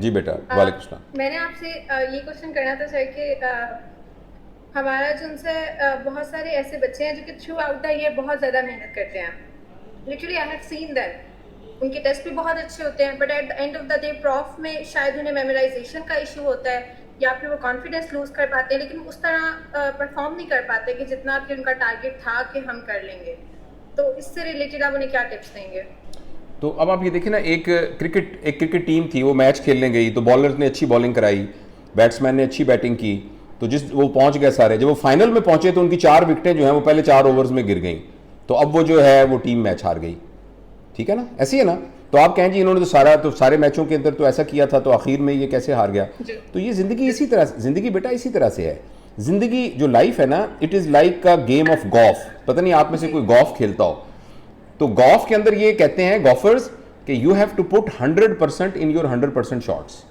जी बेटा, वालेकुम सलाम। मैंने आपसे ये क्वेश्चन करना था सर कि हमारा जो उनसे बहुत सारे ऐसे बच्चे हैं जो कि थ्रू आउट द ईयर बहुत ज़्यादा मेहनत करते हैं। Literally I have seen that उनके टेस्ट भी बहुत अच्छे होते हैं, but at the end of the day prof में शायद उन्हें मेमोराइजेशन का इशू होता है या फिर वो कॉन्फिडेंस लूज कर पाते हैं, लेकिन उस तरह परफॉर्म नहीं कर पाते कि जितना कि उनका टारगेट था कि हम कर लेंगे। तो इससे रिलेटेड आप उन्हें क्या टिप्स देंगे? तो अब आप ये देखिए ना, एक क्रिकेट टीम थी, वो मैच खेलने गई तो बॉलर ने अच्छी बॉलिंग कराई, बैट्समैन ने अच्छी बैटिंग की, तो जिस वो पहुंच गए सारे, जब वो फाइनल में पहुंचे तो उनकी 4 विकेटें जो हैं वो पहले 4 ओवर्स में गिर गई, तो अब वो जो है वो टीम मैच हार गई। ठीक है ना, ऐसी है ना। तो आप कहें जी इन्होंने तो सारे मैचों के अंदर तो ऐसा किया था, तो आखिर में ये कैसे हार गया। तो ये जिंदगी इसी तरह, जिंदगी बेटा इसी तरह से है। जिंदगी जो लाइफ है ना, it is like a game of golf. पता नहीं आप में से कोई गॉल्फ खेलता हो, तो गॉल्फ के अंदर ये कहते हैं गॉल्फर्स कि you have to put 100% in your 100% shots.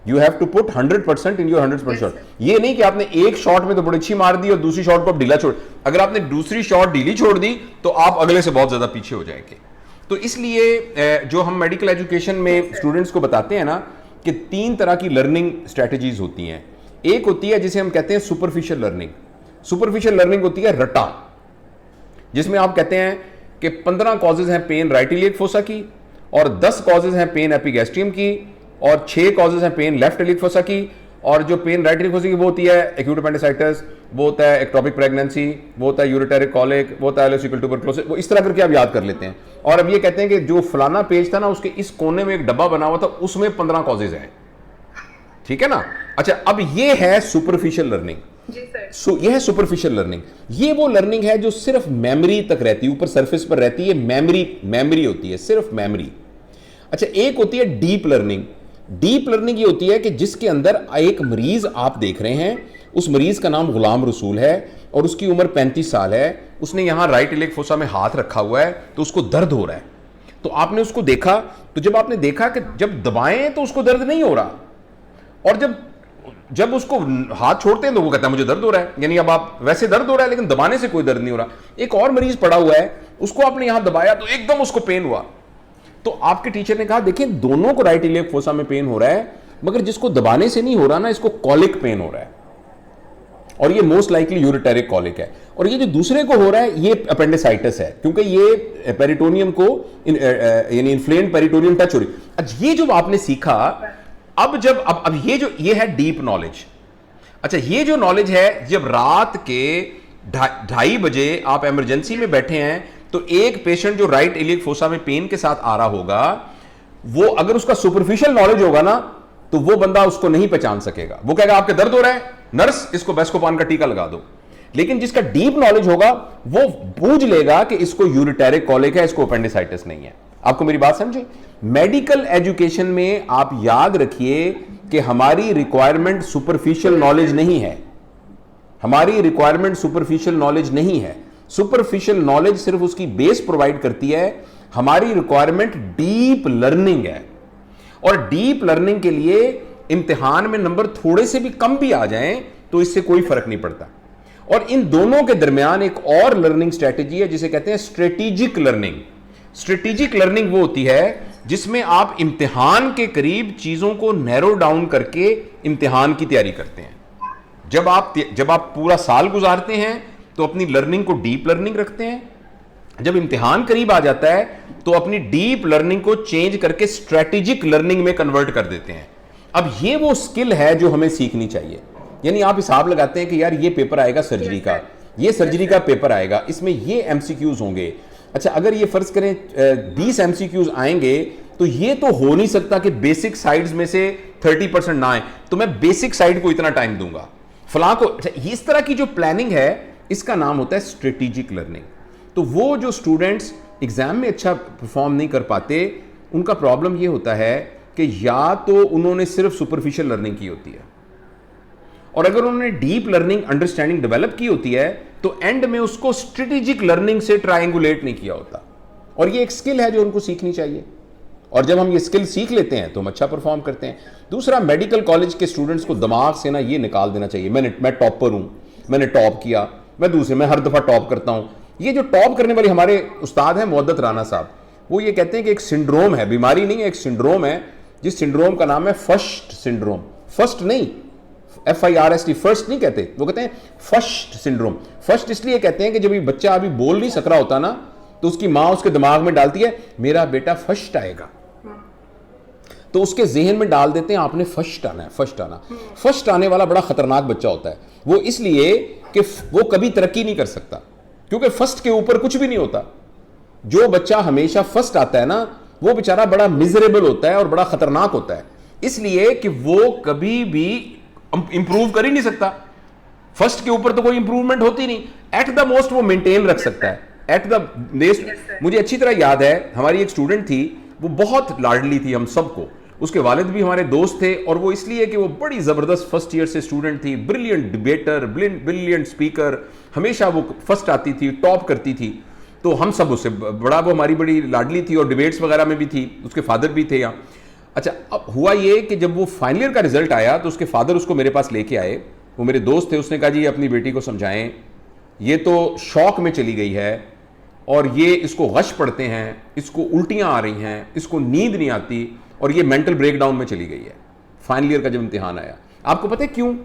You have to put 100% in your 100% shot. ये नहीं कि आपने एक शॉट में तो बड़ी अच्छी मार दी और दूसरी शॉट को आप ढीला छोड़, अगर आपने दूसरी शॉट ढीली छोड़ दी तो आप अगले से बहुत ज्यादा पीछे हो जाएंगे। तो इसलिए जो हम मेडिकल एजुकेशन में स्टूडेंट्स को बताते हैं ना कि 3 तरह की लर्निंग स्ट्रेटजीज होती हैं। एक होती है जिसे हम कहते हैं सुपरफिशियल लर्निंग। सुपरफिशियल लर्निंग होती है रटा, जिसमें आप कहते हैं कि 15 कॉजेज हैं पेन राइट इलियक फोसा की, और 10 कॉजेज हैं पेन एपिगैस्ट्रियम की, और 6 कॉजेज हैं पेन लेफ्ट इलियक फोसा की, और जो पेन राइट इलियक फोसा की वो होती है एक्यूट अपेंडिसाइटिस, वो होता है एक्टोपिक प्रेगनेंसी, वो होता है यूरिटेरिक कॉलिक, वो होता है एलोसिकल ट्यूबरकुलोसिस। वो इस तरह करके आप याद कर लेते हैं। और अब ये कहते हैं कि जो फलाना पेज था ना, उसके इस कोने में एक डब्बा बना हुआ था, उसमें 15 कॉजेज हैं। ठीक है ना। अच्छा, अब ये है सुपरफिशियल लर्निंग। यह है सुपरफिशियल लर्निंग। ये वो लर्निंग है जो सिर्फ मेमोरी तक रहती है, ऊपर सरफेस पर रहती है, मेमोरी होती है, सिर्फ मेमोरी। अच्छा, एक होती है डीप लर्निंग। डीप लर्निंग ये होती है कि जिसके अंदर एक मरीज आप देख रहे हैं, उस मरीज का नाम गुलाम रसूल है और उसकी उम्र 35 साल है, उसने यहां राइट इलियक फोसा में हाथ रखा हुआ है, तो उसको दर्द हो रहा है। तो आपने उसको देखा, तो जब आपने देखा कि जब दबाएं तो उसको दर्द नहीं हो रहा, और जब उसको हाथ छोड़ते हैं तो वो कहता है मुझे दर्द हो रहा है। यानी अब आप वैसे दर्द हो रहा है लेकिन दबाने से कोई दर्द नहीं हो रहा। एक और मरीज पड़ा हुआ है, उसको आपने यहां दबाया तो एकदम उसको पेन हुआ। तो आपके टीचर ने कहा देखिए दोनों को राइट इलियक फोसा में पेन हो रहा है, मगर जिसको दबाने से नहीं हो रहा ना, इसको कॉलिक पेन हो रहा है, और ये मोस्ट लाइकली यूरिटेरिक कॉलिक है। और ये जो दूसरे को हो रहा है ये अपेंडिसाइटिस है, क्योंकि ये पेरिटोनियम को यानी इन्फ्लेम्ड पेरिटोनियम टच हो रही। अच्छा, ये जो आपने सीखा, अब ये है डीप नॉलेज। अच्छा, ये जो नॉलेज है, जब रात के 2:30 बजे आप इमरजेंसी में बैठे हैं, तो एक पेशेंट जो राइट इलियक फोसा में पेन के साथ आ रहा होगा, वो अगर उसका सुपरफिशियल नॉलेज होगा ना, तो वो बंदा उसको नहीं पहचान सकेगा। वो कहेगा आपके दर्द हो रहा है, नर्स इसको बेस्कोपान का टीका लगा दो। लेकिन जिसका डीप नॉलेज होगा वो बूझ लेगा कि इसको यूरिटेरिक कॉलिक है, इसको अपेंडिसाइटिस नहीं है। आपको मेरी बात समझे। मेडिकल एजुकेशन में आप याद रखिए कि हमारी रिक्वायरमेंट सुपरफिशियल नॉलेज नहीं है। हमारी रिक्वायरमेंट सुपरफिशियल नॉलेज नहीं है। सुपरफिशियल नॉलेज सिर्फ उसकी बेस प्रोवाइड करती है। हमारी रिक्वायरमेंट डीप लर्निंग है, और डीप लर्निंग के लिए इम्तिहान में नंबर थोड़े से भी कम भी आ जाएं तो इससे कोई फर्क नहीं पड़ता। और इन दोनों के दरमियान एक और लर्निंग स्ट्रेटेजी है जिसे कहते हैं स्ट्रेटेजिक लर्निंग। स्ट्रेटेजिक लर्निंग वो होती है जिसमें आप इम्तिहान के करीब चीजों को नैरो डाउन करके इम्तिहान की तैयारी करते हैं। जब आप पूरा साल गुजारते हैं तो अपनी लर्निंग को डीप लर्निंग रखते हैं, जब इम्तिहान करीब आ जाता है तो अपनी डीप लर्निंग को चेंज करके स्ट्रेटेजिक लर्निंग में कन्वर्ट कर देते हैं। अब ये वो स्किल है जो हमें सीखनी चाहिए। यानी आप हिसाब लगाते हैं कि यार ये पेपर आएगा सर्जरी का, ये सर्जरी का पेपर आएगा, इसमें ये एमसीक्यूज होंगे। अच्छा, अगर ये फर्ज करें 20 एमसीक्यूज आएंगे, तो ये तो हो नहीं सकता कि बेसिक साइड्स में से 30% ना आए, तो मैं बेसिक साइड को इतना टाइम दूंगा फलां को। अच्छा, इस तरह की जो प्लानिंग है इसका नाम होता है स्ट्रेटेजिक लर्निंग। तो वो जो स्टूडेंट्स एग्जाम में अच्छा परफॉर्म नहीं कर पाते, उनका प्रॉब्लम ये होता है कि या तो उन्होंने सिर्फ सुपरफिशियल लर्निंग की होती है, और अगर उन्होंने डीप लर्निंग अंडरस्टैंडिंग डेवलप की होती है तो एंड में उसको स्ट्रेटेजिक लर्निंग से ट्रायंगुलेट नहीं किया होता। और ये एक स्किल है जो उनको सीखनी चाहिए, और जब हम ये स्किल सीख लेते हैं तो हम अच्छा परफॉर्म करते हैं। दूसरा, मेडिकल कॉलेज के स्टूडेंट्स को दिमाग से ना ये निकाल देना चाहिए मैं टॉपर हूं, मैंने टॉप किया, मैं हर दफा टॉप करता हूं। ये जो टॉप करने वाले हमारे उस्ताद हैं मुअद्दत राना साहब, वो ये कहते हैं कि एक सिंड्रोम है, बीमारी नहीं है, एक सिंड्रोम है जिस सिंड्रोम का नाम है फर्स्ट सिंड्रोम। फर्स्ट नहीं, FIRST, फर्स्ट नहीं कहते, वो कहते हैं फर्स्ट सिंड्रोम। फर्स्ट इसलिए कहते हैं कि जब ये बच्चा अभी बोल नहीं सक रहा होता ना, तो उसकी माँ उसके दिमाग में डालती है मेरा बेटा फर्स्ट आएगा, तो उसके जहन में डाल देते हैं आपने फर्स्ट आना है, फर्स्ट आना। फर्स्ट आने वाला बड़ा खतरनाक बच्चा होता है, वो इसलिए कि वो कभी तरक्की नहीं कर सकता, क्योंकि फर्स्ट के ऊपर कुछ भी नहीं होता। जो बच्चा हमेशा फर्स्ट आता है ना, वो बेचारा बड़ा मिजरेबल होता है और बड़ा खतरनाक होता है, इसलिए कि वो कभी भी इंप्रूव कर ही नहीं सकता। फर्स्ट के ऊपर तो कोई इंप्रूवमेंट होती नहीं, एट द मोस्ट वो मेंटेन रख सकता है, एट द बेस्ट। मुझे अच्छी तरह याद है, हमारी एक स्टूडेंट थी, वो बहुत लाडली थी हम सबको, उसके वालिद भी हमारे दोस्त थे, और वो इसलिए कि वो बड़ी ज़बरदस्त फर्स्ट ईयर से स्टूडेंट थी, ब्रिलियंट डिबेटर, ब्रिलियंट स्पीकर, हमेशा वो फर्स्ट आती थी, टॉप करती थी, तो हम सब उससे बड़ा, वो हमारी बड़ी लाडली थी और डिबेट्स वगैरह में भी थी, उसके फादर भी थे यहाँ। अच्छा, अब हुआ ये कि जब वो फाइनल ईयर का रिजल्ट आया तो उसके फादर उसको मेरे पास लेके आए, वो मेरे दोस्त थे, उसने कहा जी अपनी बेटी को समझाएं, ये तो शौक में चली गई है और ये इसको गश पड़ते हैं, इसको उल्टियाँ आ रही हैं, इसको नींद नहीं आती और ये मेंटल ब्रेकडाउन में चली गई है। फाइनल ईयर का जब इम्तिहान आया, आपको पता है क्यों?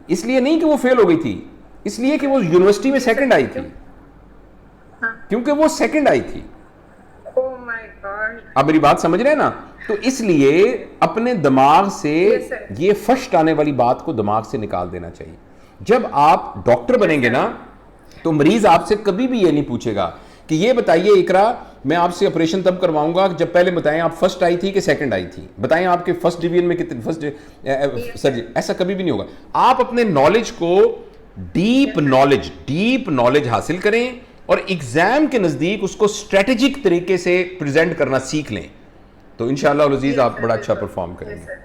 इसलिए नहीं कि वो फेल हो गई थी, इसलिए कि वो यूनिवर्सिटी में सेकंड आई थी, क्योंकि वो सेकंड आई थी। Oh my God. आप मेरी बात समझ रहे हैं ना? तो इसलिए अपने दिमाग से Yes, sir. ये फर्स्ट आने वाली बात को दिमाग से निकाल देना चाहिए। जब आप डॉक्टर बनेंगे ना, तो मरीज आपसे कभी भी ये नहीं पूछेगा कि ये बताइए इकरा, मैं आपसे ऑपरेशन तब करवाऊंगा जब पहले बताएं आप फर्स्ट आई थी कि सेकंड आई थी, बताएं आपके फर्स्ट डिवीजन में कितने फर्स्ट सर्जरी, ऐसा कभी भी नहीं होगा। आप अपने नॉलेज को डीप नॉलेज हासिल करें और एग्जाम के नजदीक उसको स्ट्रेटेजिक तरीके से प्रेजेंट करना सीख लें, तो इंशाअल्लाह अज़ीज़ आप बड़ा अच्छा परफॉर्म करेंगे।